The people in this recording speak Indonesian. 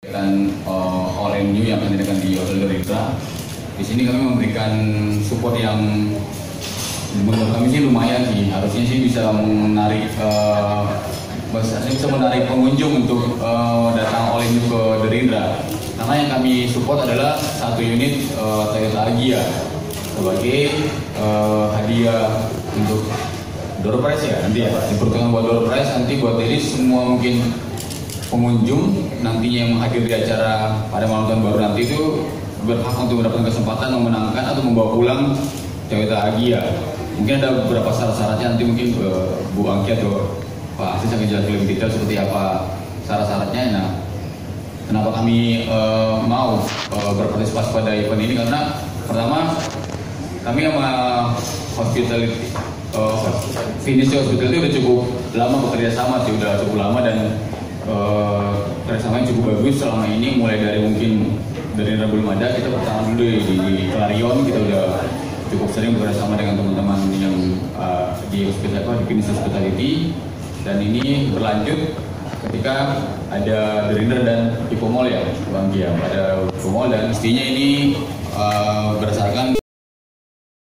Dan all new yang akan diadakan di Hotel Gerindra. Di sini kami memberikan support yang menurut kami sih lumayan sih. Harusnya sih bisa menarik pengunjung untuk datang all new ke Gerindra. Karena yang kami support adalah satu unit Toyota Agya sebagai hadiah untuk door prize ya nanti ya. Diperuntukkan buat door prize nanti buat jadi semua mungkin pengunjung nantinya yang menghadiri acara pada malam tahun baru nanti itu berhak untuk mendapatkan kesempatan memenangkan atau membawa pulang Toyota Agya. Mungkin ada beberapa syarat-syaratnya nanti mungkin Bu Angki atau Pak Asis akan jelaskan lebih detail seperti apa syarat-syaratnya. Nah, kenapa kami mau berpartisipasi pada event ini karena pertama kami sama hospitality Vinisi Hospitality udah cukup lama bekerja sama sih, udah cukup lama dan kerjasamanya cukup bagus selama ini, mulai dari mungkin dari belum ada kita pertama dulu di Clarion kita udah cukup sering bekerjasama dengan teman-teman yang di Vinisi Hospitality, dan ini berlanjut ketika ada Gerindra dan Ipo Mall ya Bang Gia, ada Ipo Mall, dan pastinya ini berdasarkan